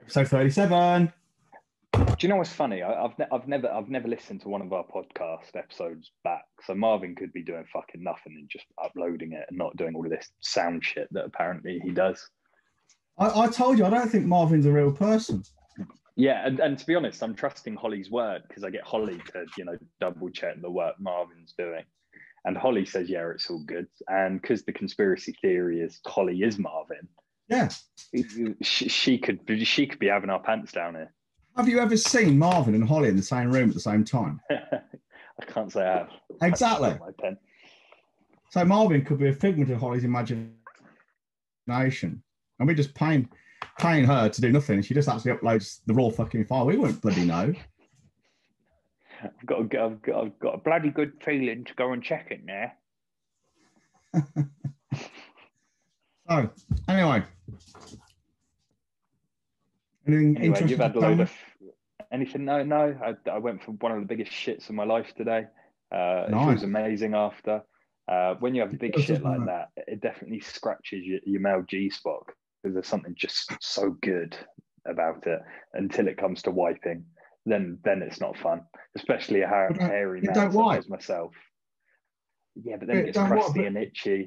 Episode 37. Do you know what's funny? I've never listened to one of our podcast episodes back. So Marvin could be doing fucking nothing and just uploading it and not doing all of this sound shit that apparently he does. I told you, I don't think Marvin's a real person. Yeah, and to be honest, I'm trusting Holly's word because I get Holly to, double check the work Marvin's doing. And Holly says, yeah, it's all good. And because the conspiracy theory is Holly is Marvin. Yeah. She could be having our pants down here. Have you ever seen Marvin and Holly in the same room at the same time? I can't say I have. Exactly. My pen. So Marvin could be a figment of Holly's imagination. And we're just paying her to do nothing. She just actually uploads the raw fucking file. We won't bloody know. I've got a bloody good feeling to go and check it now. So, anyway. You've had a load of anything? No. I went for one of the biggest shits of my life today. Nice. It feels amazing after. When you have big shit like that, it definitely scratches your male G-spot because there's something just so good about it until it comes to wiping. Then it's not fun, especially a hairy man such as myself. Yeah, but then it gets crusty and itchy.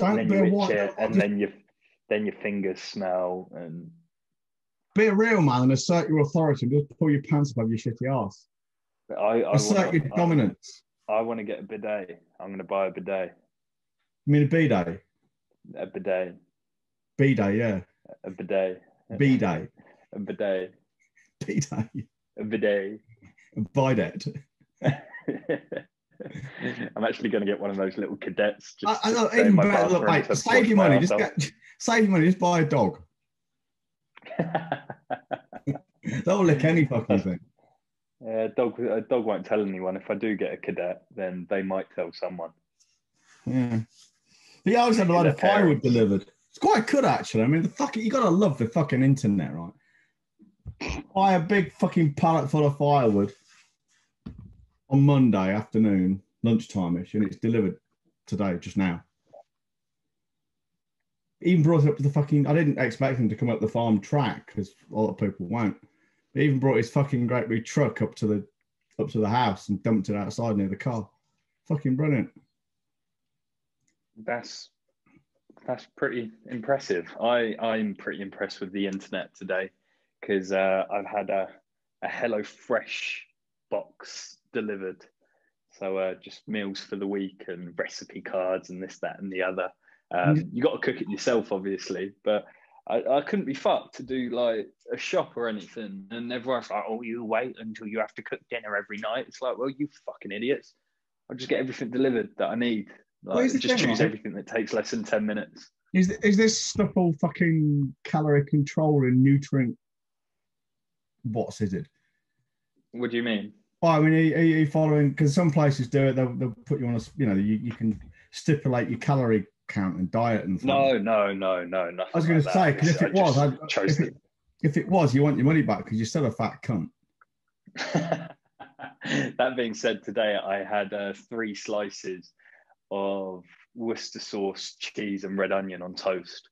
And then you itch it, and then your fingers smell. And be a real man and assert your authority and just pull your pants above your shitty ass. Assert your dominance. I want to get a bidet. I'm going to buy a bidet. You mean a bidet? A bidet. Bidet, yeah. A bidet. Bidet. A bidet. Bidet. A bidet. A bidet. I'm actually going to get one of those little cadets. I know, even better. Look, mate, save your money. Save your money. Just buy a dog. They'll lick any fucking thing. A dog won't tell anyone. If I do get a cadet, then they might tell someone. Yeah. But yeah, I always had a lot of firewood delivered. It's quite good, actually. I mean, you got to love the fucking internet, right? Buy a big fucking pallet full of firewood on Monday afternoon, lunchtime-ish, and it's delivered today, just now. Even brought it up to the fucking... I didn't expect him to come up the farm track, because a lot of people won't. He even brought his fucking great big truck up to the house and dumped it outside near the car. Fucking brilliant. That's pretty impressive. I'm pretty impressed with the internet today because I've had a HelloFresh box delivered. So just meals for the week and recipe cards and this, that, and the other. You got to cook it yourself, obviously, but I couldn't be fucked to do like a shop or anything. And everyone's like, oh, you wait until you have to cook dinner every night. It's like, well, you fucking idiots. I'll just get everything delivered that I need. Like, just choose everything that takes less than 10 minutes. Is this stuff all fucking calorie control and nutrient? What is it? What do you mean? Well, I mean, are you following? Because some places do it. They'll put you on a, you can stipulate your calorie count and diet and things. No. I was going to say, because if it was, you want your money back because you're still a fat cunt. That being said, today I had 3 slices of Worcester sauce, cheese, and red onion on toast.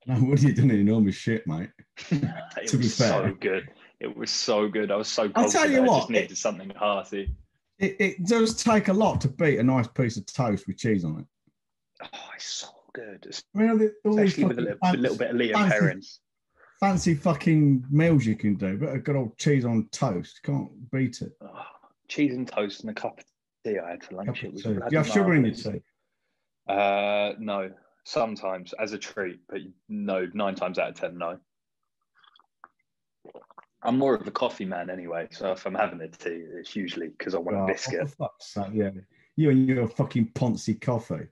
No, what are you doing? Enormous shit, mate. It was so good. It was so good. I was so cold. I'll tell you what, I just needed something hearty. It does take a lot to beat a nice piece of toast with cheese on it. Oh, it's so good. I mean, especially with a little bit of Leo Perrins. Fancy fucking meals you can do, but a good old cheese on toast. Can't beat it. Oh, cheese and toast and a cup of tea I had for lunch. It was do you have sugar in your tea? No. Sometimes as a treat, but no, 9 times out of 10, no. I'm more of a coffee man anyway, so if I'm having a tea, it's usually because I want a biscuit. What the fuck's that? Yeah, you and your fucking Ponzi coffee.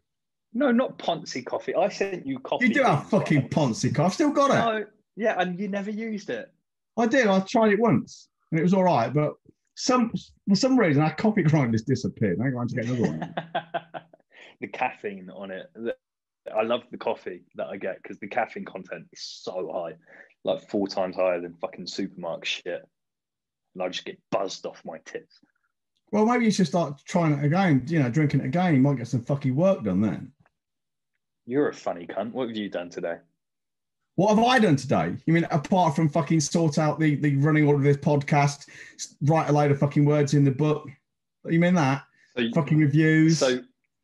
No, not Ponzi coffee. I sent you coffee. You do have fucking Ponzi coffee. I've still got it. No, yeah, and you never used it. I did. I tried it once, and it was all right, but for some reason our coffee grinder's disappeared. I'm going to get another one. The caffeine on it. I love the coffee that I get because the caffeine content is so high, like 4 times higher than fucking supermarket shit. And I just get buzzed off my tits. Well, maybe you should start trying it again, drinking it again. You might get some fucking work done then. You're a funny cunt. What have you done today? What have I done today? You mean apart from fucking sort out the running order of this podcast, write a load of fucking words in the book? You mean that? So fucking reviews,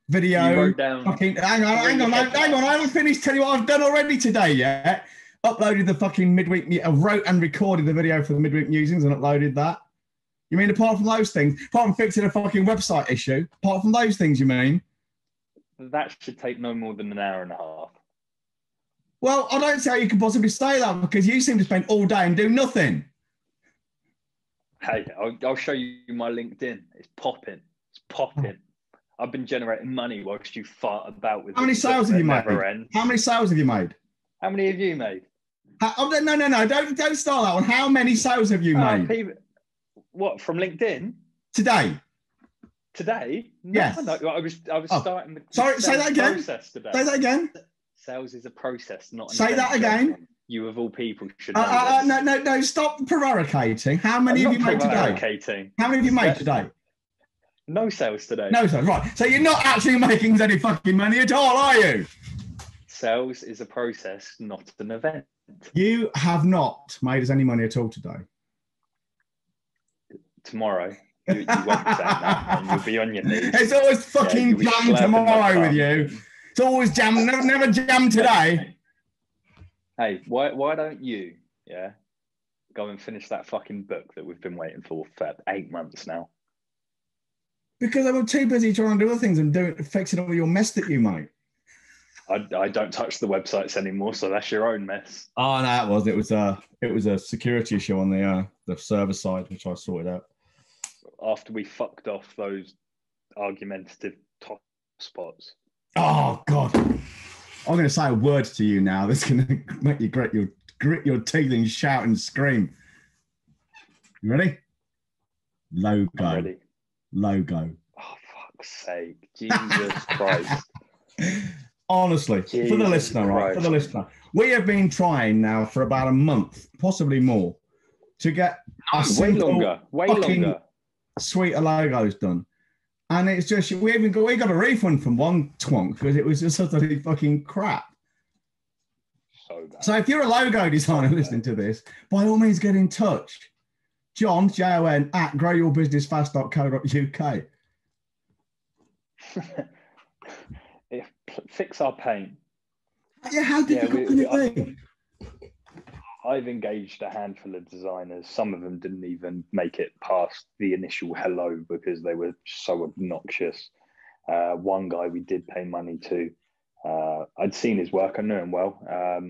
video. You wrote down. Fucking hang on. I haven't finished telling you what I've done already today yet. Uploaded the fucking midweek. I wrote and recorded the video for the midweek musings and uploaded that. You mean apart from those things? Apart from fixing a fucking website issue? Apart from those things, you mean? That should take no more than an hour and a half. Well, I don't see how you can possibly say that because you seem to spend all day and do nothing. Hey, I'll show you my LinkedIn. It's popping. It's popping. I've been generating money whilst you fart about with. How many sales have you made? How many sales have you made? How many have you made? No. Don't start that one. How many sales have you made? What, from LinkedIn? Today? No, yes. No, I was starting the say that again. Process today. Say that again. Sales is a process, not an Say that again. You of all people should know no, stop prevaricating. How many have you made today? How many have you made today? No sales today. No sales, right. So you're not actually making any fucking money at all, are you? Sales is a process, not an event. You have not made us any money at all today. Tomorrow. You won't be saying that, and you'll be on your knees. It's always fucking jam tomorrow with you. It's always jam, never jam today. Hey, why don't you, go and finish that fucking book that we've been waiting for 8 months now? Because I'm too busy trying to do other things and fixing all your mess that you make. I don't touch the websites anymore, so that's your own mess. Oh no, it was a security issue on the server side, which I sorted out. After we fucked off those argumentative top spots. Oh God, I'm going to say a word to you now that's going to make you grit your teeth and shout and scream. You ready? Logo. I'm ready. Logo. Oh fuck's sake, Jesus Christ. Honestly, for the listener, right? For the listener, we have been trying now for about a month, possibly more, to get way longer suite of logos done. And it's just we got a refund from one twonk because it was just utterly fucking crap. So bad. So if you're a logo designer listening to this, by all means get in touch. John, Jon, at growyourbusinessfast.co.uk. Fix our paint. Yeah, how difficult can it be? I've engaged a handful of designers. Some of them didn't even make it past the initial hello because they were so obnoxious. One guy we did pay money to. I'd seen his work. I knew him well. I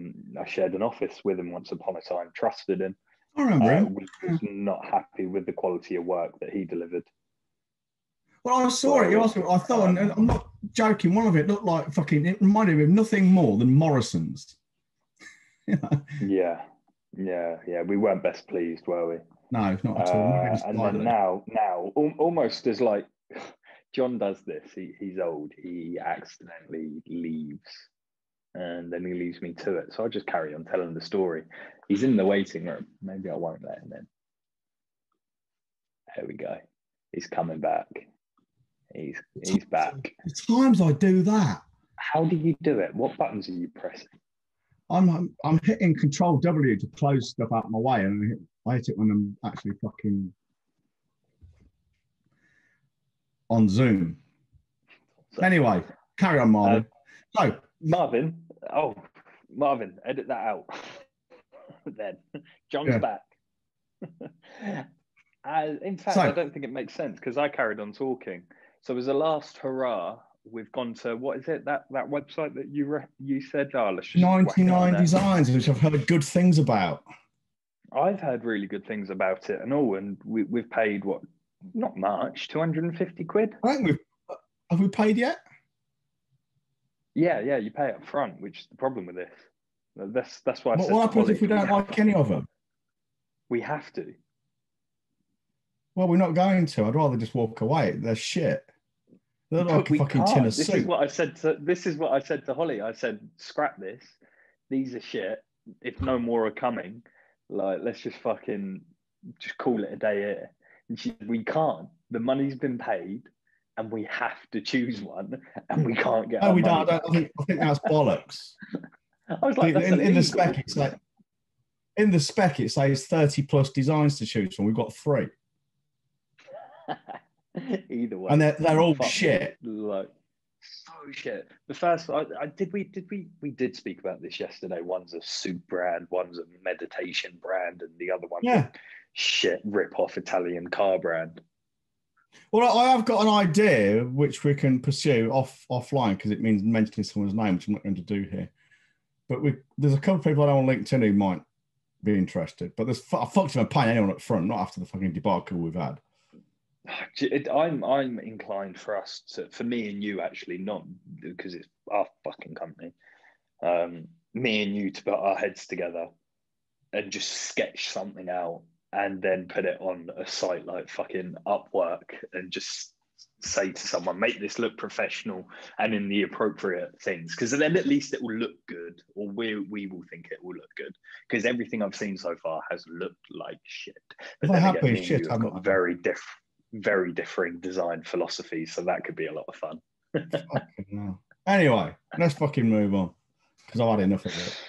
shared an office with him once upon a time, trusted him. I remember him. Was not happy with the quality of work that he delivered. Well, I saw it. I thought, and I'm not joking, one of it looked like fucking, it reminded me of nothing more than Morrison's. Yeah. We weren't best pleased, were we? No, not at all. And then now, almost as like, John does this. He's old. He accidentally leaves. And then he leaves me to it. So I just carry on telling the story. He's in the waiting room. Maybe I won't let him in. There we go. He's coming back. He's back. The times I do that. How do you do it? What buttons are you pressing? I'm hitting Control W to close stuff out of my way, and I hit it when I'm actually fucking on Zoom. Anyway, carry on, Marvin. Marvin, edit that out. Then John's back. In fact, I don't think it makes sense because I carried on talking. So as a last hurrah, we've gone to, what is it, that website that you said, let's just 99 Designs, which I've heard good things about. I've heard really good things about it and all, and we've paid what, not much, 250 quid. I think have we paid yet? Yeah, you pay up front, which is the problem with this. That's why I said. What happens if we don't like any of them? We have to. Well, we're not going to. I'd rather just walk away. They're shit. They're like a fucking tin of soup. This is what I said to Holly. I said, scrap this. These are shit. If no more are coming, like, let's just call it a day here. And she said, we can't. The money's been paid, and we have to choose one, and we can't get. No, we don't. I think that's bollocks. I was like, that's in the spec, it's like in the spec it says 30 plus designs to choose from. We've got 3. Either way, and they're all shit. Like, so shit. The first, we did speak about this yesterday. One's a soup brand, one's a meditation brand, and the other one's a shit rip-off Italian car brand. Well, I have got an idea which we can pursue offline because it means mentioning someone's name, which I'm not going to do here. But there's a couple of people I know on LinkedIn who might be interested. But I fucked him paying anyone up front, not after the fucking debacle we've had. I'm inclined for me and you actually, not because it's our fucking company, me and you to put our heads together and just sketch something out and then put it on a site like fucking Upwork and just say to someone, make this look professional and in the appropriate things, because then at least it will look good, or we will think it will look good, because everything I've seen so far has looked like shit. But then again, me and you have got very differing design philosophies, so that could be a lot of fun. Anyway, let's fucking move on, because I've had enough of it.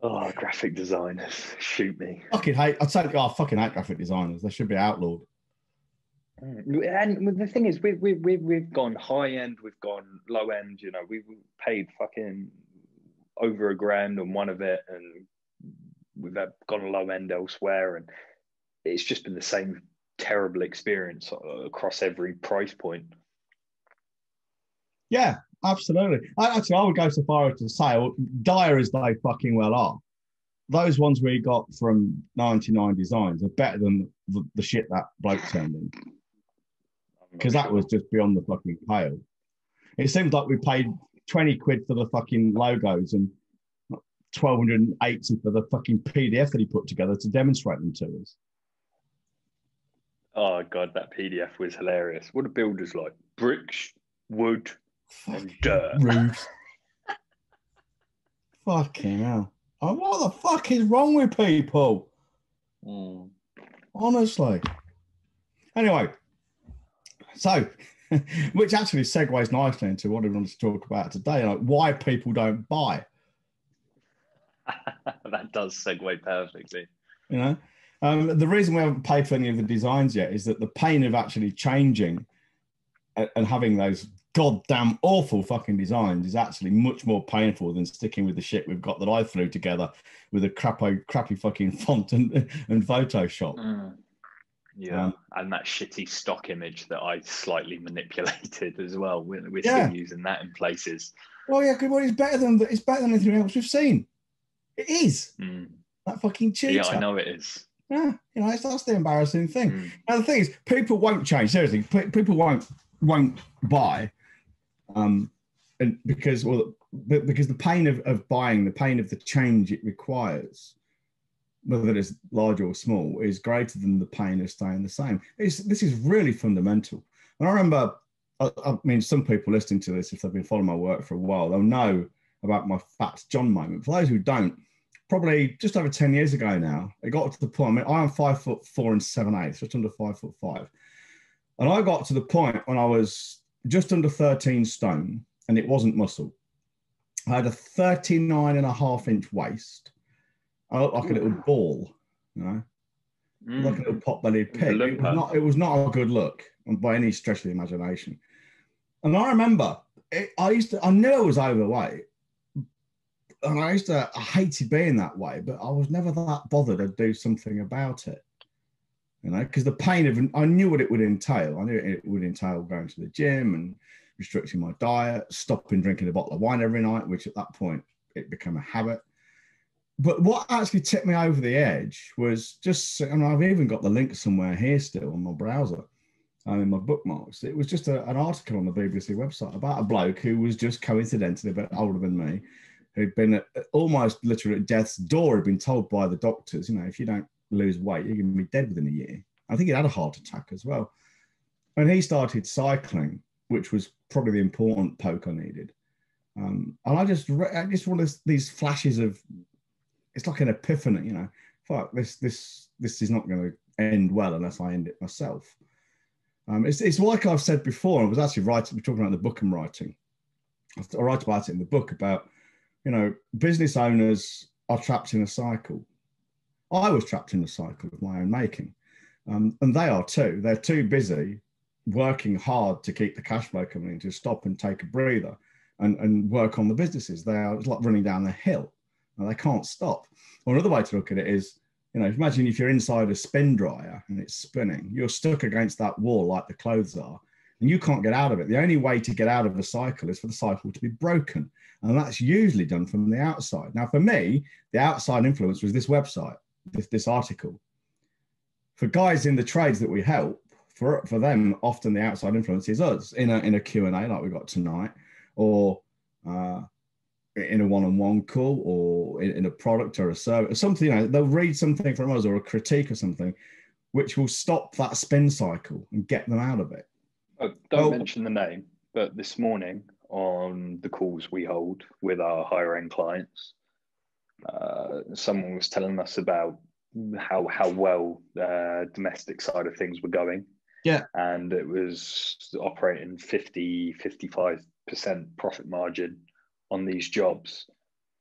Oh, graphic designers, shoot me. Fucking hate. I fucking hate graphic designers. They should be outlawed. And the thing is, we've gone high end, we've gone low end. You know, we've paid fucking over $1,000 on one of it, and we've gone low end elsewhere, and it's just been the same terrible experience across every price point. Yeah, absolutely. I would go so far as to say, dire as they fucking well are, those ones we got from 99 Designs are better than the shit that bloke turned in. Because that was just beyond the fucking pale. It seems like we paid 20 quid for the fucking logos and 1,280 for the fucking PDF that he put together to demonstrate them to us. Oh, God, that PDF was hilarious. What are builders like? Bricks, wood, and dirt. Roofs. Fucking hell. Oh, what the fuck is wrong with people? Honestly. Anyway, so, which actually segues nicely into what we want to talk about today, like why people don't buy. That does segue perfectly. You know, the reason we haven't paid for any of the designs yet is that the pain of actually changing and having those goddamn awful fucking designs is actually much more painful than sticking with the shit we've got that I threw together with a crappy fucking font and Photoshop. Yeah, and that shitty stock image that I slightly manipulated as well. We're still using that in places. Well, yeah, because it's better than anything else we've seen. It is that fucking tutor. Yeah, I know it is. Yeah, you know, that's the embarrassing thing. Now the thing is, people won't change. Seriously, people won't buy, and because the pain of buying, the pain of the change it requires, whether it's large or small, is greater than the pain of staying the same. This is really fundamental. And I remember, I mean, some people listening to this, if they've been following my work for a while, they'll know about my Fats John moment. For those who don't, probably just over 10 years ago now, it got to the point, I mean, I'm 5'4" and 7/8", just under 5'5". And I got to the point when I was just under 13 stone, and it wasn't muscle. I had a 39.5-inch waist. I looked like a little ball, you know, like a little pot-bellied pig. It was not a good look by any stretch of the imagination. And I remember, I knew I was overweight, and I hated being that way, but I was never that bothered to do something about it, you know, because the pain of, I knew what it would entail. I knew it would entail going to the gym and restricting my diet, stopping drinking a bottle of wine every night, which at that point, it became a habit. But what actually tipped me over the edge was just, and I've even got the link somewhere here still on my browser, in my bookmarks. It was just an article on the BBC website about a bloke who was just coincidentally a bit older than me, who'd been almost literally at death's door, had been told by the doctors, you know, if you don't lose weight, you're going to be dead within a year. I think he had a heart attack as well. And he started cycling, which was probably the important poke I needed. And I just wanted these flashes of, it's like an epiphany, you know, fuck, this is not going to end well unless I end it myself. It's like I've said before, I was actually talking about the book I'm writing. I write about it in the book about you know, business owners are trapped in a cycle. I was trapped in a cycle of my own making. And they are too. They're too busy working hard to keep the cash flow coming in to stop and take a breather and work on the businesses. It's like running down the hill and they can't stop. Or another way to look at it is, you know, imagine if you're inside a spin dryer and it's spinning, you're stuck against that wall like the clothes are, and you can't get out of it. The only way to get out of a cycle is for the cycle to be broken. And that's usually done from the outside. Now, for me, the outside influence was this website, this article. For guys in the trades that we help, for them, often the outside influence is us in a Q&A like we got tonight, or in a one-on-one call, or in a product or a service, something, you know, they'll read something from us or a critique or something, which will stop that spin cycle and get them out of it. Don't mention the name, but this morning on the calls we hold with our higher end clients, someone was telling us about how well the domestic side of things were going. Yeah. And it was operating 55% profit margin on these jobs.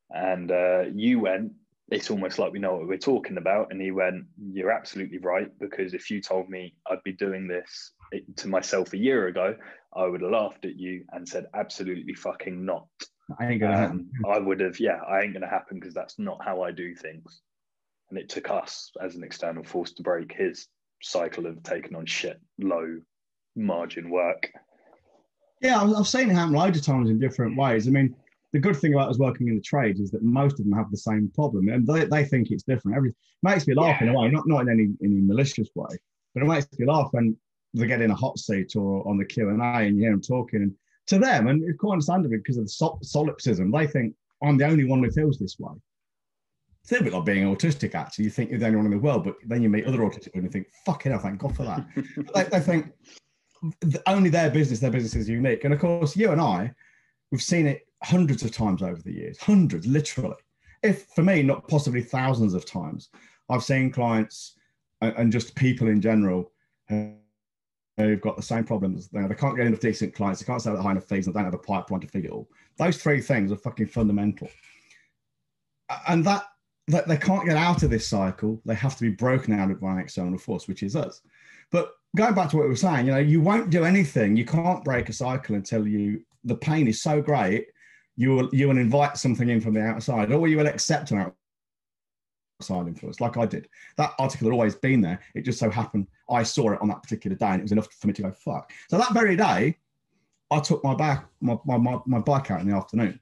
And you went, it's almost like we know what we're talking about. And he went, you're absolutely right, because if you told me I'd be doing this to myself a year ago, I would have laughed at you and said, absolutely fucking not. I ain't gonna happen. I would have, I ain't gonna happen, because that's not how I do things. And it took us as an external force to break his cycle of taking on shit, low margin work. Yeah, I've seen it happen loads of times in different ways. I mean, the good thing about us working in the trades is that most of them have the same problem, and they think it's different. It makes me laugh in a way, not in any malicious way, but it makes me laugh when they get in a hot seat or on the Q&A and you hear them talking, and to them, and it's quite understandable because of the solipsism, they think I'm the only one who feels this way. It's a bit like being autistic, actually. You think you're the only one in the world, but then you meet other autistic people and you think, fucking hell, thank God for that. they think only their business is unique. And of course, you and I, we've seen it hundreds of times over the years, hundreds, literally. If for me, not possibly thousands of times, I've seen clients and just people in general who've got the same problems. They can't get enough decent clients, they can't sell at high enough fees, and they don't have a pipeline to feed it all. Those three things are fucking fundamental. And that they can't get out of this cycle. They have to be broken out of by an external force, which is us. But going back to what we were saying, you know, you won't do anything. You can't break a cycle until the pain is so great, you will invite something in from the outside, or you will accept an outside influence, like I did. That article had always been there. It just so happened I saw it on that particular day, and it was enough for me to go, fuck. So that very day, I took my bike out in the afternoon.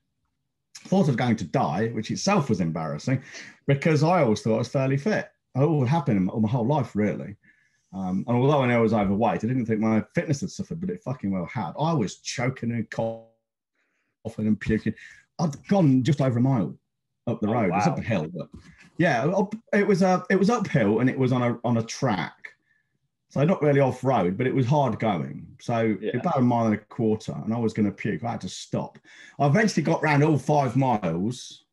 Thought of going to die, which itself was embarrassing, because I always thought I was fairly fit. It all happened my whole life, really. And although I know I was overweight, I didn't think my fitness had suffered, but it fucking well had. I was choking and coughing and puking. I'd gone just over a mile up the road. Wow. It's up a hill, but yeah, it was uphill, and it was on a track. So not really off road, but it was hard going. So about a mile and a quarter, and I was going to puke. I had to stop. I eventually got round all 5 miles,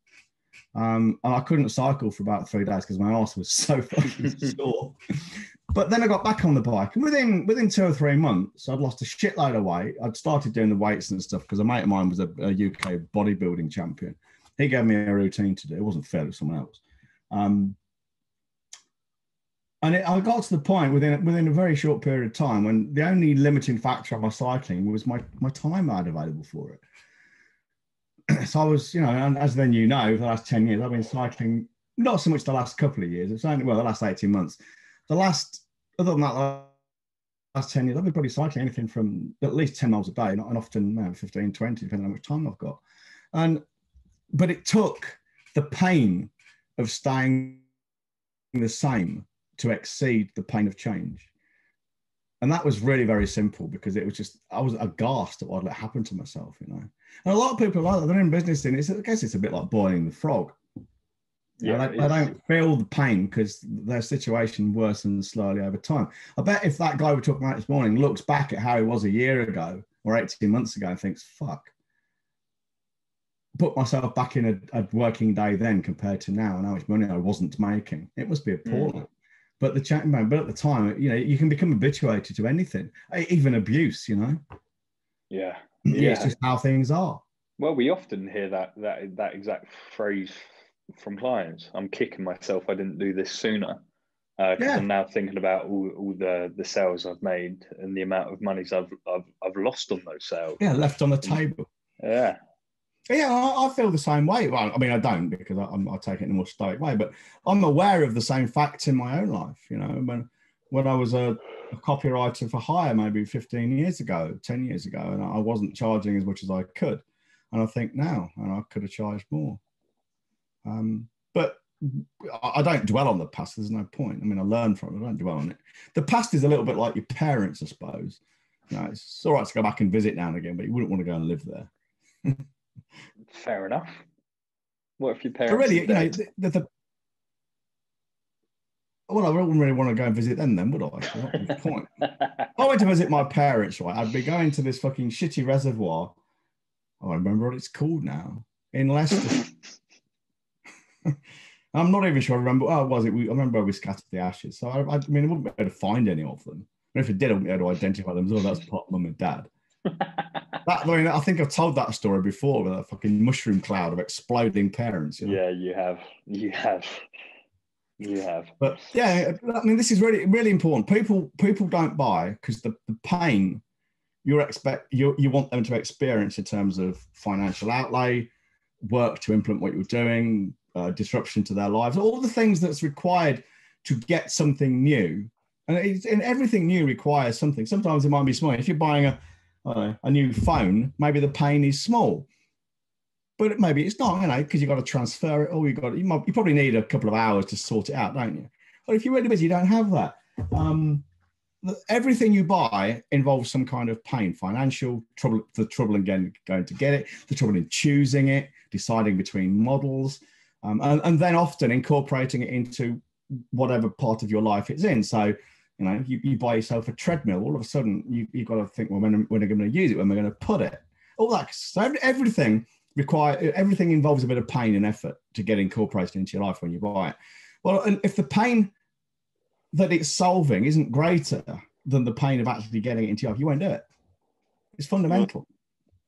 and I couldn't cycle for about 3 days because my arse was so fucking sore. But then I got back on the bike, and within 2 or 3 months, I'd lost a shitload of weight. I'd started doing the weights and stuff because a mate of mine was a UK bodybuilding champion. He gave me a routine to do. It wasn't fair, it was someone else. And I got to the point within a very short period of time when the only limiting factor on my cycling was my time I had available for it. So I was, you know, and as then you know, for the last 10 years, I've been cycling, not so much the last couple of years, it's only, the last 18 months. Other than that, the last 10 years, I've been probably cycling anything from at least 10 miles a day, and often 15, 20, depending on how much time I've got. But it took the pain of staying the same to exceed the pain of change. And that was really very simple, because it was just, I was aghast at what had happened to myself, you know. And a lot of people are like that, they're in business, and I guess it's a bit like boiling the frog. Yeah, they don't feel the pain because their situation worsens slowly over time. I bet if that guy we're talking about this morning looks back at how he was a year ago or 18 months ago and thinks, fuck, put myself back in a working day then compared to now and how much money I wasn't making, it must be appalling. But at the time, you know, you can become habituated to anything, even abuse, you know. Yeah. It's just how things are. Well, we often hear that exact phrase from clients. I'm kicking myself I didn't do this sooner, because I'm now thinking about all the sales I've made and the amount of monies I've lost on those sales. Yeah, left on the table. Yeah. Yeah, I feel the same way. Well, I mean, I don't, because I take it in a more stoic way, but I'm aware of the same facts in my own life. You know, when I was a copywriter for hire, maybe 15 years ago, 10 years ago, and I wasn't charging as much as I could. And I think now, and I could have charged more. But I don't dwell on the past. There's no point. I mean, I learn from it. I don't dwell on it. The past is a little bit like your parents, I suppose. You know, it's all right to go back and visit now and again, but you wouldn't want to go and live there. Fair enough. What if your parents? But really, you know, well, I wouldn't really want to go and visit them then, would I? That's not the point. If I went to visit my parents, right, I'd be going to this fucking shitty reservoir. Oh, I remember what it's called now. In Leicester. I'm not even sure I remember. Oh, was it? I remember we scattered the ashes. So, I mean, I wouldn't be able to find any of them. And if it did, I wouldn't be able to identify them. Oh, that's Pop, Mum and Dad. I mean, I think I've told that story before with that fucking mushroom cloud of exploding parents. You know? Yeah, you have. But yeah, I mean, this is really, really important. People don't buy because the pain you want them to experience in terms of financial outlay, work to implement what you're doing, disruption to their lives, all the things that's required to get something new. And everything new requires something. Sometimes it might be small. If you're buying a new phone, maybe the pain is small, but maybe it's not, you know, because you've got to transfer it, or you probably need a couple of hours to sort it out, don't you? But if you're really busy, you don't have that. Everything you buy involves some kind of pain, financial trouble, the trouble in going to get it, the trouble in choosing it, deciding between models, and then often incorporating it into whatever part of your life it's in. So, you know, you buy yourself a treadmill, all of a sudden you've got to think, well, when am I going to use it? When am I going to put it? All that. So everything involves a bit of pain and effort to get incorporated into your life when you buy it. Well, and if the pain that it's solving isn't greater than the pain of actually getting it into your life, you won't do it. It's fundamental.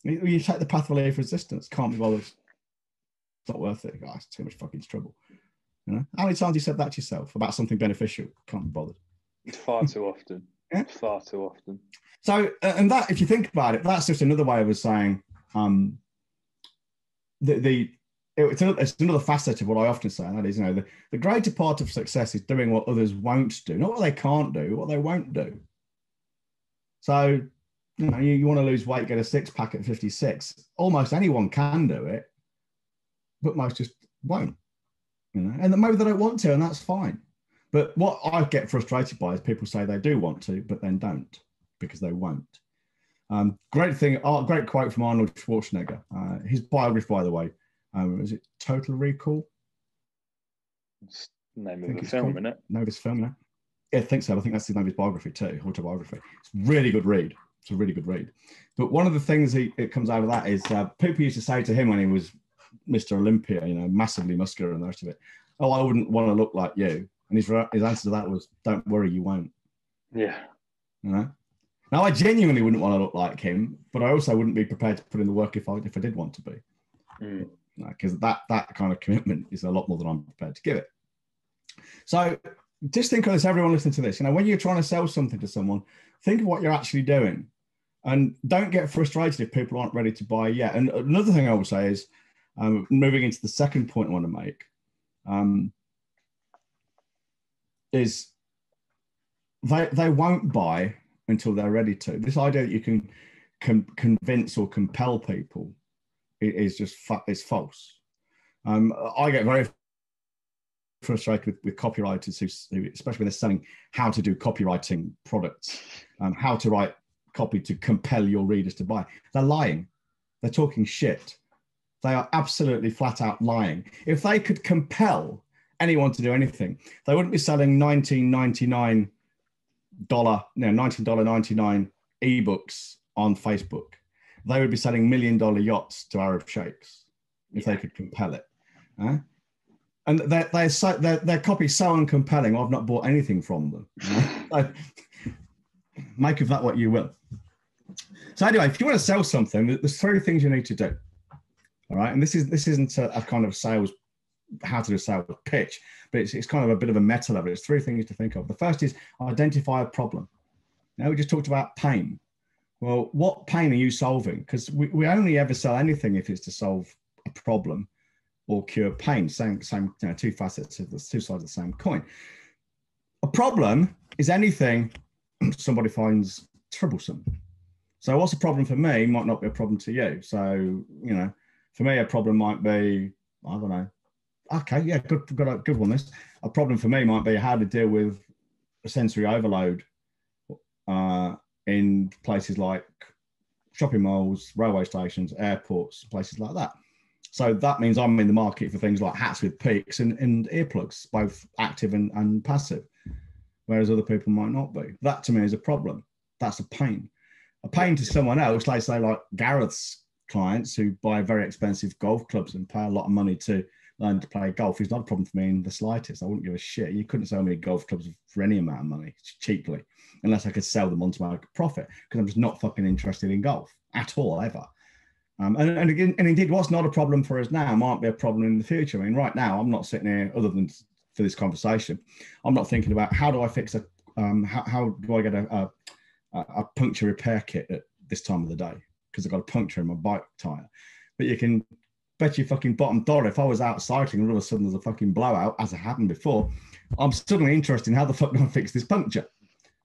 You take the path of least resistance, can't be bothered. It's not worth it, guys. It's too much fucking trouble. You know, how many times have you said that to yourself about something beneficial? Can't be bothered. Far too often. Yeah? Far too often. So, and that, if you think about it, that's just another way of us saying, it's another facet of what I often say, and that is, you know, the greater part of success is doing what others won't do, not what they can't do, what they won't do. So, you know, you want to lose weight, get a six-pack at 56. Almost anyone can do it, but most just won't. You know, and maybe they don't want to, and that's fine. But what I get frustrated by is people say they do want to, but then don't because they won't. Great quote from Arnold Schwarzenegger. His biography, by the way, is it Total Recall? It's the name of the film, isn't it? No, this film, yeah. Yeah, I think so. I think that's the name of his biography too, autobiography. It's a really good read. It's a really good read. But one of the things it comes out of that is people used to say to him when he was Mr. Olympia, you know, massively muscular and the rest of it, oh, I wouldn't want to look like you. And his answer to that was, don't worry, you won't. Yeah. You know? Now, I genuinely wouldn't want to look like him, but I also wouldn't be prepared to put in the work if I did want to be. Because that kind of commitment is a lot more than I'm prepared to give it. So just think of this, everyone listening to this. You know, when you're trying to sell something to someone, think of what you're actually doing. And don't get frustrated if people aren't ready to buy yet. And another thing I would say is, moving into the second point I want to make, is they won't buy until they're ready to. This idea that you can convince or compel people is just it's false. I get very frustrated with copywriters who, especially when they're selling how to do copywriting products, how to write copy to compel your readers to buy. They're lying. They're talking shit. They are absolutely flat out lying. If they could compel anyone to do anything, they wouldn't be selling $19.99 ebooks on Facebook. They would be selling $1 million yachts to Arab sheikhs if they could compel it. And their copy is so uncompelling, I've not bought anything from them. So, make of that what you will. So anyway, if you want to sell something, there's three things you need to do. All right. And this isn't a kind of sales, how to do a sales pitch, but it's kind of a bit of a meta level. It's three things to think of. The first is identify a problem. Now we just talked about pain. Well, what pain are you solving? Because we only ever sell anything if it's to solve a problem or cure pain. Same, two facets of the two sides of the same coin. A problem is anything somebody finds troublesome. So what's a problem for me might not be a problem to you. So, for me, a problem might be, I don't know. Okay, yeah, good one. This. A problem for me might be how to deal with a sensory overload in places like shopping malls, railway stations, airports, places like that. So that means I'm in the market for things like hats with peaks and earplugs, both active and passive, whereas other people might not be. That to me is a problem. That's a pain. A pain to someone else, like say like Gareth's clients who buy very expensive golf clubs and pay a lot of money to learn to play golf, is not a problem for me in the slightest. I wouldn't give a shit. You couldn't sell me golf clubs for any amount of money cheaply, unless I could sell them on to make a profit, because I'm just not fucking interested in golf at all, ever. And indeed, what's not a problem for us now might be a problem in the future. I mean, right now, I'm not sitting here, other than for this conversation, I'm not thinking about how do I fix how do I get a puncture repair kit at this time of the day, because I've got a puncture in my bike tire. But you can bet your fucking bottom dollar, if I was out cycling and all of a sudden there's a fucking blowout, as it happened before, I'm suddenly interested in how the fuck do I fix this puncture?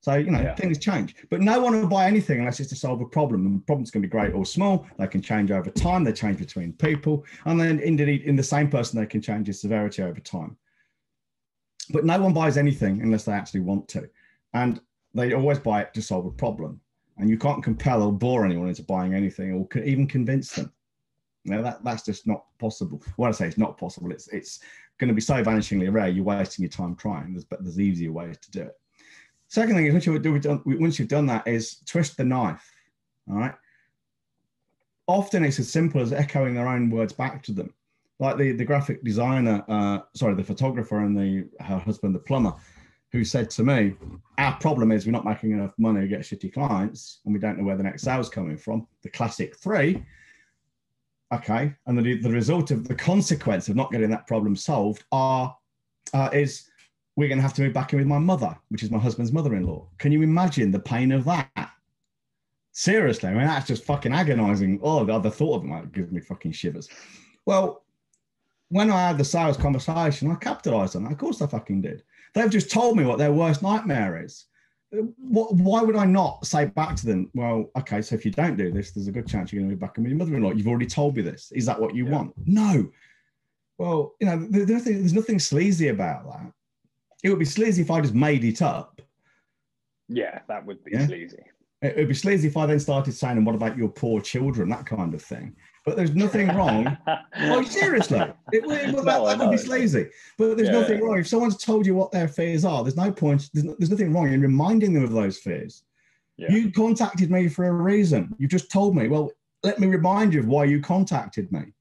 So, things change. But no one will buy anything unless it's to solve a problem. And the problem's going to be great or small. They can change over time. They change between people. And then indeed, in the same person, they can change its severity over time. But no one buys anything unless they actually want to. And they always buy it to solve a problem. And you can't compel or bore anyone into buying anything or even convince them. That's just not possible. When I say it's not possible, it's going to be so vanishingly rare, you're wasting your time trying. There's easier ways to do it. Second thing is, once you've done that, is twist the knife. All right. Often it's as simple as echoing their own words back to them. Like the graphic designer, the photographer and her husband, the plumber, who said to me, our problem is we're not making enough money to get shitty clients and we don't know where the next sale's coming from. The classic three. Okay. And the result of the consequence of not getting that problem solved is we're going to have to move back in with my mother, which is my husband's mother-in-law. Can you imagine the pain of that? Seriously, I mean, that's just fucking agonizing. Oh, the thought of it might give me fucking shivers. Well, when I had the sales conversation, I capitalized on that. Of course I fucking did. They've just told me what their worst nightmare is. Why would I not say back to them, well, okay, so if you don't do this, there's a good chance you're going to move back in with your mother-in-law. You've already told me this. Is that what you want? No. Well, there's nothing sleazy about that. It would be sleazy if I just made it up. Yeah, that would be sleazy. It would be sleazy if I then started saying, and what about your poor children, that kind of thing. But there's nothing wrong. Oh, seriously. That would be sleazy. But there's nothing wrong. If someone's told you what their fears are, there's no point. There's nothing wrong in reminding them of those fears. Yeah. You contacted me for a reason. You just told me, well, let me remind you of why you contacted me.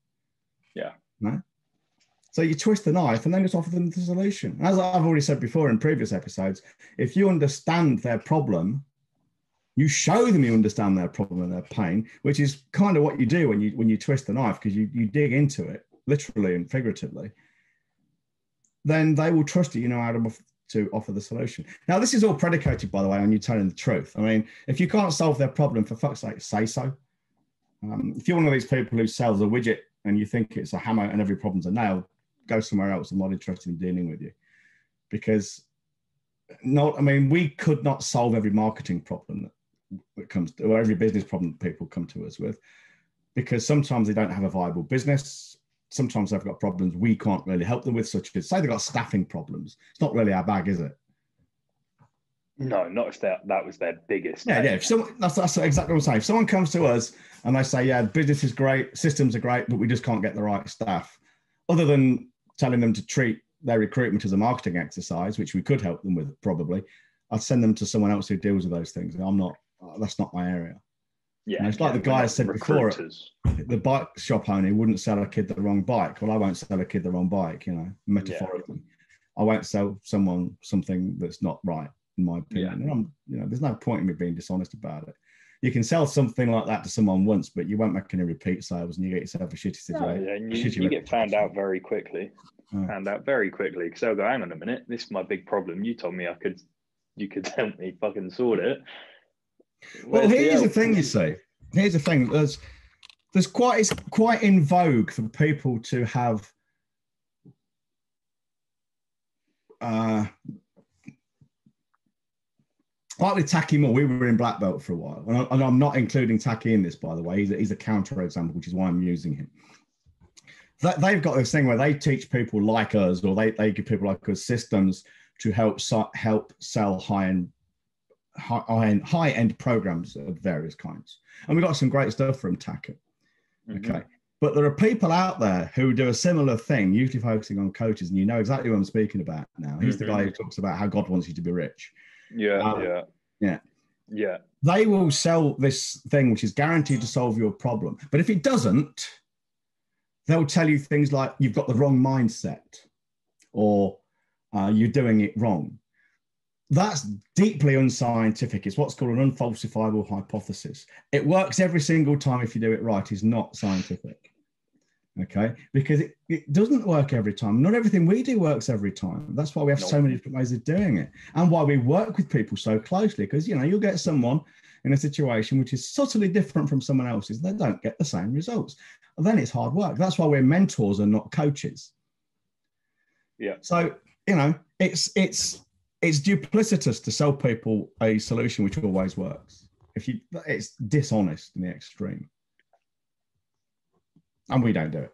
Yeah. No? So you twist the knife and then just offer them the solution. As I've already said before in previous episodes, if you understand their problem, you show them you understand their problem and their pain, which is kind of what you do when you twist the knife, because you dig into it, literally and figuratively. Then they will trust you know how to offer the solution. Now, this is all predicated, by the way, on you telling the truth. I mean, if you can't solve their problem, for fuck's sake, say so. If you're one of these people who sells a widget and you think it's a hammer and every problem's a nail, go somewhere else. I'm not interested in dealing with you, because we could not solve every marketing problem that comes to, or every business problem that people come to us with, because sometimes they don't have a viable business. Sometimes they've got problems we can't really help them with, such as, say, they've got staffing problems. It's not really our bag, is it? No, not if that was their biggest. Yeah. If someone, that's exactly what I'm saying. If someone comes to us and they say, yeah, business is great, systems are great, but we just can't get the right staff, other than telling them to treat their recruitment as a marketing exercise, which we could help them with probably, I'd send them to someone else who deals with those things. That's not my area. Yeah, it's like the guy I said recruiters before, the bike shop owner wouldn't sell a kid the wrong bike. Well, I won't sell a kid the wrong bike, metaphorically. Yeah. I won't sell someone something that's not right, in my opinion. Yeah. And there's no point in me being dishonest about it. You can sell something like that to someone once, but you won't make any repeat sales, and you get yourself a shitty situation. No, and you get found out very quickly. Found out very quickly, because they'll go, hang on a minute, this is my big problem. You told me you could help me fucking sort it. Well, here's the thing, you see. Here's the thing. It's quite in vogue for people to have like with Taki Moore, we were in black belt for a while, and I'm not including Taki in this, by the way. He's a counter example, which is why I'm using him. They've got this thing where they teach people like us, or they give people like us systems to help sell high-end programs of various kinds. And we've got some great stuff from Taki. Mm-hmm. Okay. But there are people out there who do a similar thing, usually focusing on coaches, and you know exactly what I'm speaking about now. He's the guy who talks about how God wants you to be rich. Yeah. They will sell this thing which is guaranteed to solve your problem. But if it doesn't, they'll tell you things like you've got the wrong mindset, or you're doing it wrong. That's deeply unscientific. It's what's called an unfalsifiable hypothesis. It works every single time if you do it right. It's not scientific. Okay, because it doesn't work every time. Not everything we do works every time. That's why we have so many different ways of doing it, and why we work with people so closely. Because you'll get someone in a situation which is subtly different from someone else's. They don't get the same results. And then it's hard work. That's why we're mentors and not coaches. Yeah. So it's duplicitous to sell people a solution which always works. It's dishonest in the extreme. And we don't do it.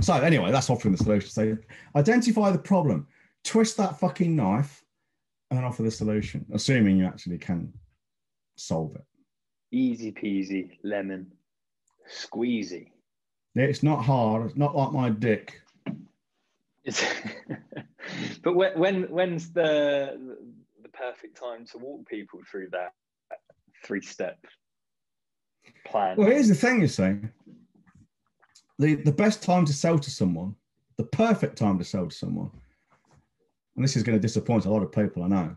So anyway, that's offering the solution. So identify the problem, twist that fucking knife, and then offer the solution, assuming you actually can solve it. Easy peasy, lemon squeezy. It's not hard. It's not like my dick. But when's the perfect time to walk people through that 3-step plan? Well, here's the thing, you see. The best time to sell to someone, the perfect time to sell to someone, and this is going to disappoint a lot of people, I know,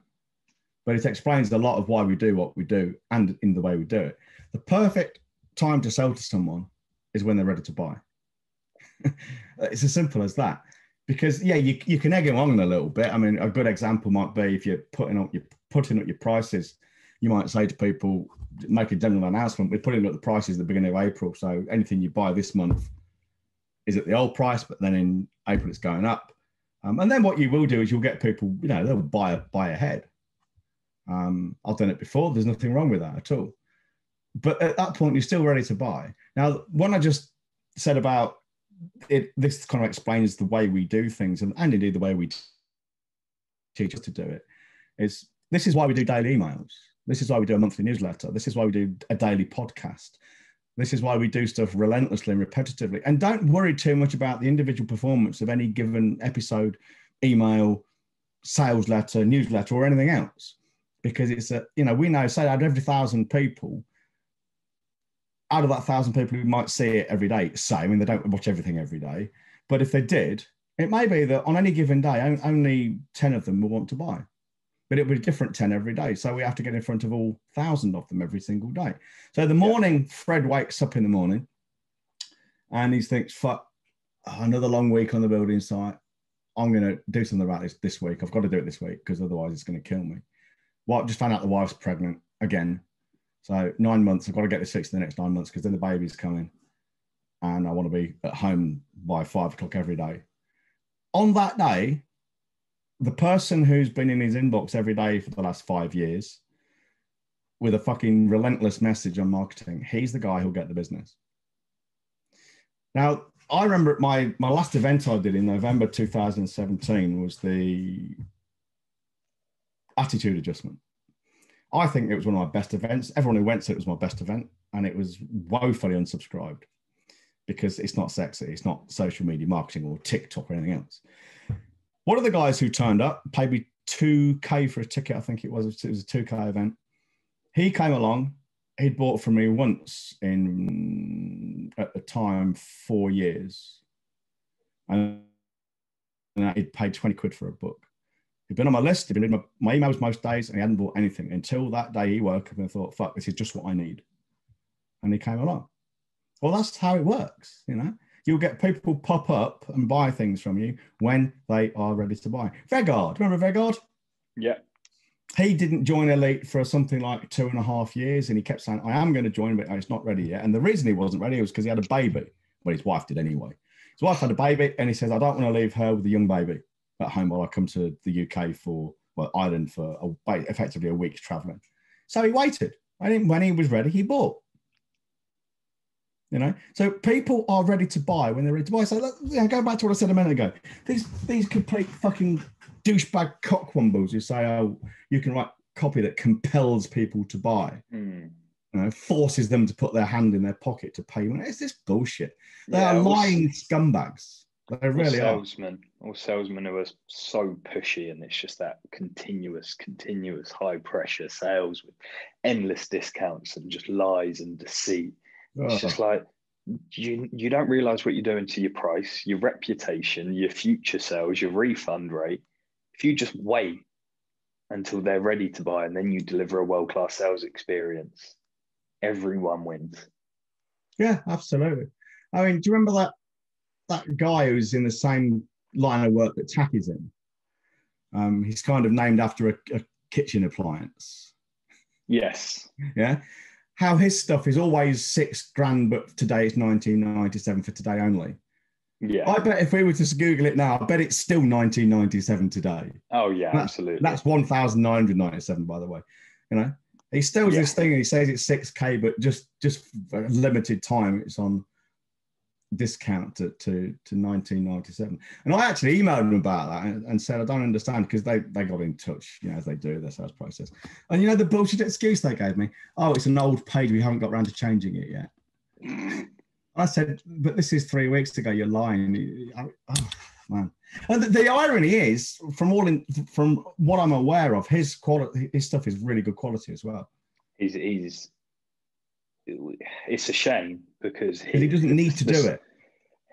but it explains a lot of why we do what we do and in the way we do it. The perfect time to sell to someone is when they're ready to buy. It's as simple as that. Because you can egg them on a little bit. I mean, a good example might be if you're putting up your prices, you might say to people, make a general announcement. We're putting up the prices at the beginning of April, so anything you buy this month is at the old price, but then in April it's going up. And then what you will do is you'll get people, they'll buy ahead. I've done it before. There's nothing wrong with that at all. But at that point, you're still ready to buy. Now, when I just said about it, this kind of explains the way we do things, and indeed the way we teach us to do it. This is why we do daily emails. This is why we do a monthly newsletter. This is why we do a daily podcast. This is why we do stuff relentlessly and repetitively. And don't worry too much about the individual performance of any given episode, email, sales letter, newsletter, or anything else. Because it's we know, say out of every 1,000 people, out of that 1,000 people who might see it every day, they don't watch everything every day. But if they did, it may be that on any given day, only 10 of them will want to buy. But it would be a different 10 every day. So we have to get in front of all 1,000 of them every single day. So the morning, Fred wakes up in the morning and he thinks, fuck, another long week on the building site. I'm going to do something about this week. I've got to do it this week because otherwise it's going to kill me. Well, just found out the wife's pregnant again. So 9 months, I've got to get this fixed in the next 9 months because then the baby's coming and I want to be at home by 5 o'clock every day. On that day, the person who's been in his inbox every day for the last 5 years with a fucking relentless message on marketing, he's the guy who'll get the business. Now, I remember my last event I did in November 2017 was the attitude adjustment. I think it was one of my best events. Everyone who went to it was my best event, and it was woefully unsubscribed because it's not sexy. It's not social media marketing or TikTok or anything else. One of the guys who turned up paid me $2,000 for a ticket. I think it was a $2,000 event. He came along. He'd bought from me once in, at the time, 4 years. And he'd paid 20 quid for a book. He'd been on my list, he'd been in my emails most days, and he hadn't bought anything until that day he woke up and thought, fuck, this is just what I need. And he came along. Well, that's how it works, you know. You'll get people pop up and buy things from you when they are ready to buy. Vegard, remember Vegard? Yeah. He didn't join Elite for something like 2.5 years, and he kept saying, I am going to join, but it's not ready yet. And the reason he wasn't ready was because he had a baby. Well, his wife did anyway. His wife had a baby, and he says, I don't want to leave her with a young baby at home while I come to the UK Ireland for effectively a week's traveling. So he waited. And when he was ready, he bought. You know, so people are ready to buy when they're ready to buy. So go back to what I said a minute ago. These complete fucking douchebag cockwombles who say, oh, you can write copy that compels people to buy, you know, forces them to put their hand in their pocket to pay. It's this bullshit. They are lying scumbags. They really are. Or salesmen who are so pushy, and it's just that continuous high pressure sales with endless discounts and just lies and deceit. It's just like, you don't realize what you're doing to your price, your reputation, your future sales, your refund rate. If you just wait until they're ready to buy and then you deliver a world-class sales experience, everyone wins. Yeah, absolutely. I mean, do you remember that guy who's in the same line of work that Tacky's in? He's kind of named after a kitchen appliance. Yes. Yeah. How his stuff is always $6,000, but today it's 1997 for today only. Yeah. I bet if we were to Google it now, I bet it's still 1997 today. Oh yeah, absolutely. That's 1,997, by the way. You know, he still this thing and he says it's 6K, but just for a limited time, it's on discount to 1997. And I actually emailed them about that and said I don't understand, because they got in touch, you know, as they do their sales process. And you know the bullshit excuse they gave me, oh, it's an old page, we haven't got around to changing it yet. I said, but this is 3 weeks ago, you're lying. Oh man. And the irony is, from what I'm aware of, his stuff is really good quality as well. It's a shame because he doesn't need to do it.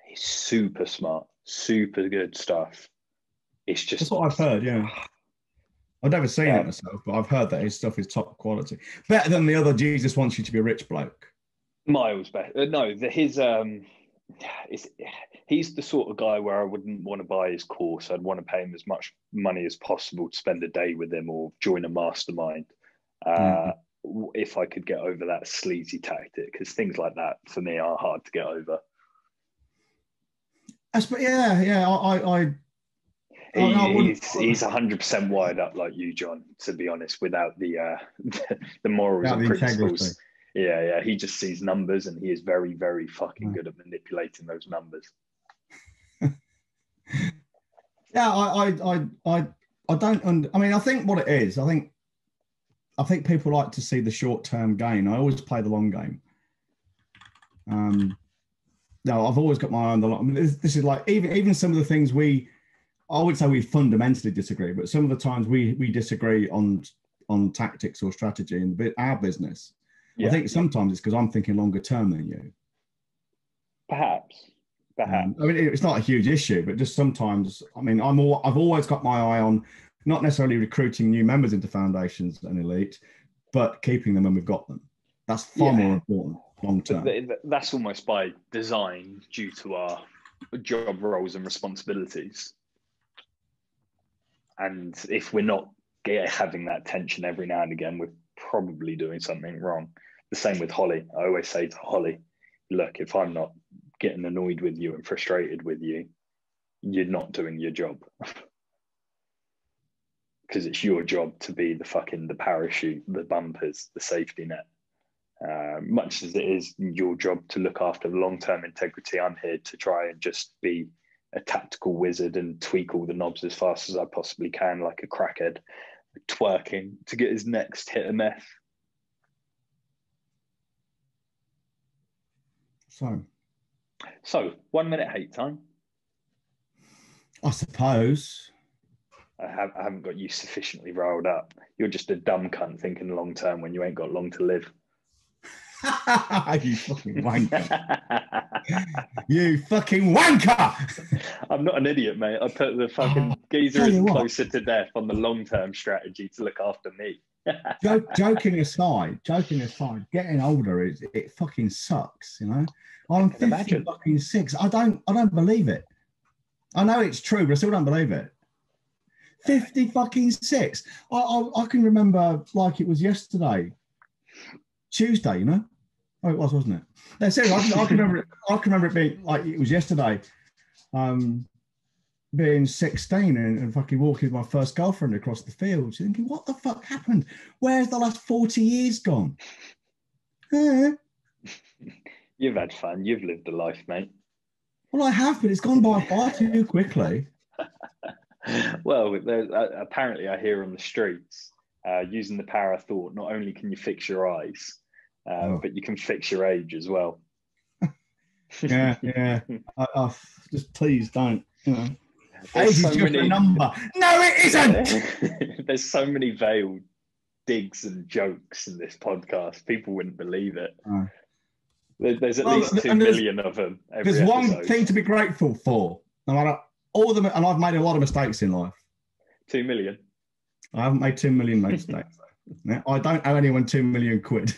He's super smart, super good stuff. It's just, that's what I've heard. Yeah, I've never seen it myself, but I've heard that his stuff is top quality, better than the other Jesus wants you to be a rich bloke. Miles better. No, he's the sort of guy where I wouldn't want to buy his course. I'd want to pay him as much money as possible to spend a day with him or join a mastermind. If I could get over that sleazy tactic, because things like that for me are hard to get over. He's 100% wired up like you, John, to be honest, without the morals and principles. Yeah, he just sees numbers, and he is very, very fucking good at manipulating those numbers. I think what it is, I think people like to see the short-term gain. I always play the long game. No, I've always got my eye on the long. I mean, this is like even some of the things I would say we fundamentally disagree, but some of the times we disagree on tactics or strategy in our business. I think sometimes it's because I'm thinking longer term than you. Perhaps. I mean, it's not a huge issue, but just sometimes. I mean, I've always got my eye on not necessarily recruiting new members into foundations and elite, but keeping them when we've got them. That's far more important long term. That's almost by design due to our job roles and responsibilities. And if we're not having that tension every now and again, we're probably doing something wrong. The same with Holly. I always say to Holly, look, if I'm not getting annoyed with you and frustrated with you, you're not doing your job. Because it's your job to be the parachute, the bumpers, the safety net. Much as it is your job to look after the long-term integrity, I'm here to try and just be a tactical wizard and tweak all the knobs as fast as I possibly can, like a crackhead, twerking to get his next hit of meth. So 1 minute hate time. I suppose. I haven't got you sufficiently riled up. You're just a dumb cunt thinking long term when you ain't got long to live. You fucking wanker. You fucking wanker. I'm not an idiot, mate. I put the fucking geezer isn't closer to death on the long-term strategy to look after me. Joking aside, getting older it fucking sucks, you know. I'm 56. I don't believe it. I know it's true, but I still don't believe it. 56. I can remember like it was yesterday, Tuesday, you know. Oh, it was, wasn't it? No, seriously, I can remember it being like it was yesterday. Being 16 and fucking walking with my first girlfriend across the fields, thinking, what the fuck happened? Where's the last 40 years gone? You've had fun. You've lived a life, mate. Well, I have, but it's gone by far too quickly. Well, apparently I hear on the streets, using the power of thought, not only can you fix your eyes, but you can fix your age as well. Yeah. Just please don't, you know. Age is just a number. No, it isn't. There's so many veiled digs and jokes in this podcast. People wouldn't believe it. There's at least 2 million of them. There's one thing to be grateful for. No matter all of them, and I've made a lot of mistakes in life. 2 million. I haven't made 2 million mistakes. I don't owe anyone 2 million quid.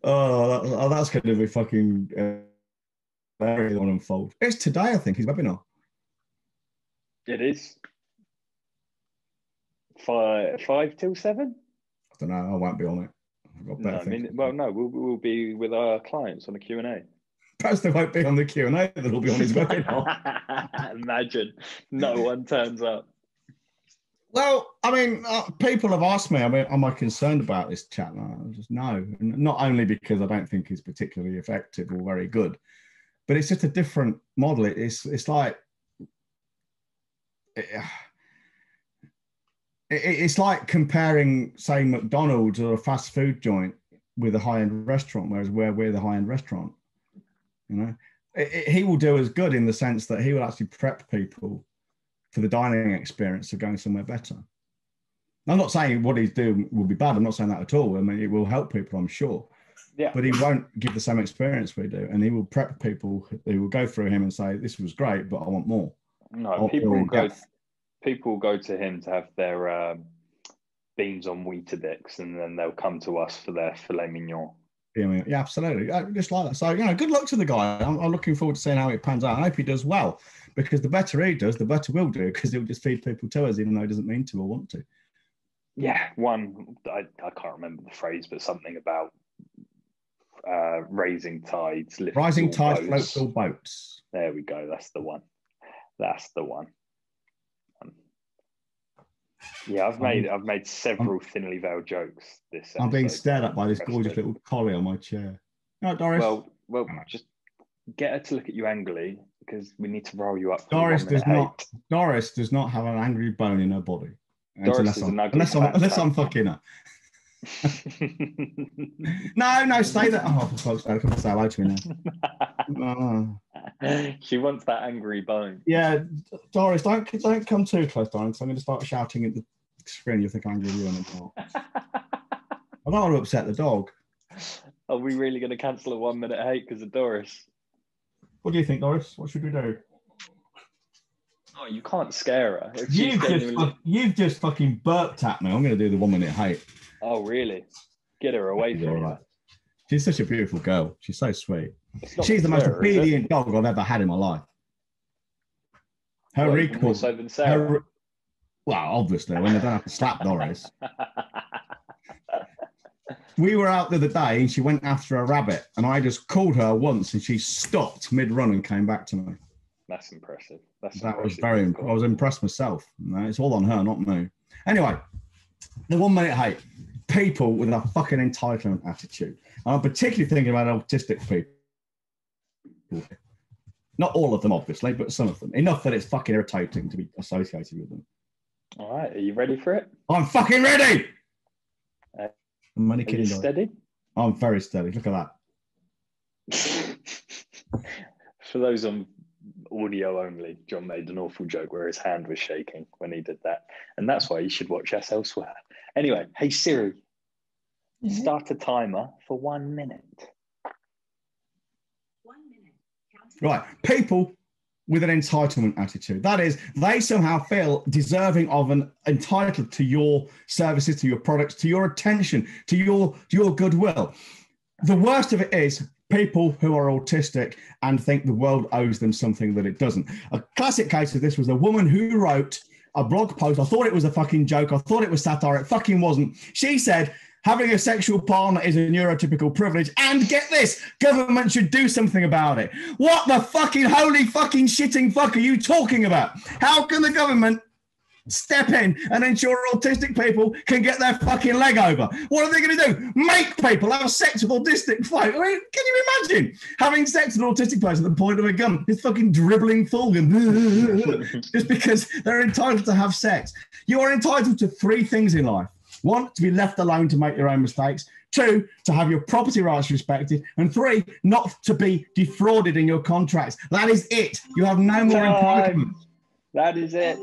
That's going to be fucking. Very on unfold. It's today, I think, his webinar. It is 5 till 7. I don't know. I won't be on it. We'll be with our clients on a Q&A. Perhaps they won't be on the Q&A. They'll be on his webinar. Imagine no one turns up. Well, I mean, people have asked me, am I concerned about this chat? Just no. Not only because I don't think it's particularly effective or very good, but it's just a different model. It's like it's like comparing, say, McDonald's or a fast food joint with a high-end restaurant, whereas we're the high-end restaurant. You know, he will do as good in the sense that he will actually prep people for the dining experience of going somewhere better. I'm not saying what he's doing will be bad. I'm not saying that at all. I mean, it will help people, I'm sure. Yeah. But he won't give the same experience we do, and he will prep people who will go through him and say, "This was great, but I want more." No, people will go to him to have their beans on Weetabix, and then they'll come to us for their filet mignon. Yeah, absolutely, just like that. So, good luck to the guy. I'm looking forward to seeing how it pans out. I hope he does well, because the better he does, the better we'll do, because he'll just feed people to us, even though he doesn't mean to or want to. Yeah, I can't remember the phrase, but something about. Rising tides floats all boats. There we go. That's the one. Yeah, I've made several thinly veiled jokes. I'm being stared at by this gorgeous little collie on my chair. No, Doris. Well, just get her to look at you angrily, because we need to roll you up. Doris does not have an angry bone in her body. Unless I'm fucking her. No, say that. Oh, for fuck's sake, I can't say hello to me now. She wants that angry bone. Yeah, Doris, don't come too close, Doris. I'm going to start shouting at the screen. You'll think I'm angry with you. I don't want to upset the dog. Are we really going to cancel a 1 minute hate because of Doris? What do you think, Doris? What should we do? Oh, you can't scare her. You've just fucking burped at me. I'm going to do the 1 minute hate. Oh, really? Get her away from you. Right. She's such a beautiful girl. She's so sweet. She's the most obedient dog I've ever had in my life. Her recall. Well, obviously, when they don't have to slap Doris. We were out the other day and she went after a rabbit, and I just called her once and she stopped mid-run and came back to me. That's impressive. I was impressed myself. It's all on her, not me. Anyway, the 1 minute hate. People with a fucking entitlement attitude. And I'm particularly thinking about autistic people. Not all of them, obviously, but some of them. Enough that it's fucking irritating to be associated with them. All right, are you ready for it? I'm fucking ready! Are you steady? I'm very steady. Look at that. For those on audio only, John made an awful joke where his hand was shaking when he did that. And that's why you should watch us elsewhere. Anyway, hey Siri, start a timer for 1 minute. 1 minute. Right. People with an entitlement attitude. That is, they somehow feel deserving of and entitled to your services, to your products, to your attention, to your goodwill. The worst of it is people who are autistic and think the world owes them something that it doesn't. A classic case of this was a woman who wrote a blog post. I thought it was a fucking joke. I thought it was satire. It fucking wasn't. She said, having a sexual partner is a neurotypical privilege. And get this, government should do something about it. What the fucking holy fucking shitting fuck are you talking about? How can the government step in and ensure autistic people can get their fucking leg over? What are they going to do? Make people have sex with autistic folk? I mean, can you imagine having sex with an autistic person at the point of a gun? It's fucking dribbling full just because they're entitled to have sex. You are entitled to 3 things in life. 1, to be left alone to make your own mistakes. 2, to have your property rights respected. And 3, not to be defrauded in your contracts. That is it. You have no more entitlement. That is it.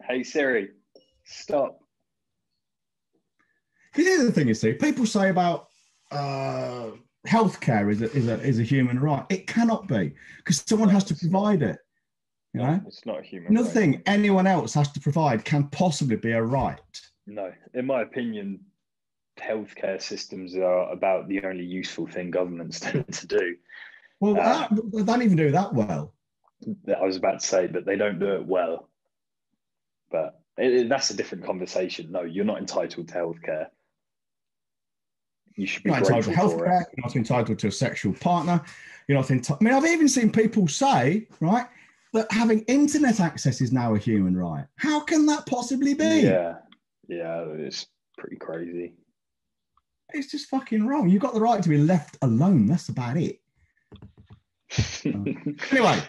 Hey Siri, stop. Because here's the thing, you see, people say about healthcare is a human right. It cannot be, because someone has to provide it. You know, it's not a human Nothing right. anyone else has to provide can possibly be a right. No, in my opinion, healthcare systems are about the only useful thing governments tend to do. Well, they don't even do that well. I was about to say, but they don't do it well. But that's a different conversation. No, you're not entitled to healthcare. You should be entitled to grateful for healthcare. it. You're not entitled to a sexual partner. You're not entitled. I mean, I've even seen people say, right, that having internet access is now a human right. How can that possibly be? Yeah, it's pretty crazy. It's just fucking wrong. You've got the right to be left alone. That's about it. Anyway,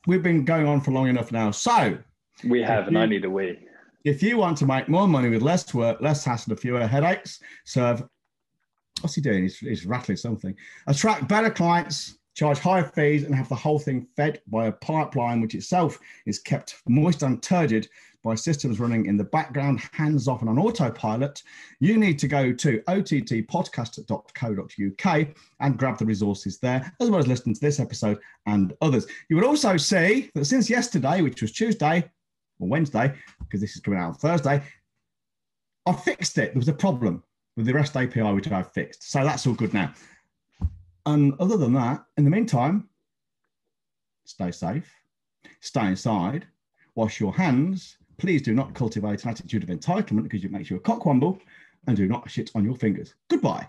we've been going on for long enough now. So we have, and I need a wee. If you want to make more money with less work, less hassle, fewer headaches, serve. What's he doing? He's rattling something. Attract better clients, charge higher fees, and have the whole thing fed by a pipeline, which itself is kept moist and turgid by systems running in the background, hands off and on autopilot. You need to go to ottpodcast.co.uk and grab the resources there, as well as listen to this episode and others. You will also see that since yesterday, which was Tuesday, or Wednesday, because this is coming out on Thursday, I fixed it. There was a problem with the REST API, which I've fixed. So that's all good now. And other than that, in the meantime, stay safe, stay inside, wash your hands. Please do not cultivate an attitude of entitlement because it makes you a cockwomble, and do not shit on your fingers. Goodbye.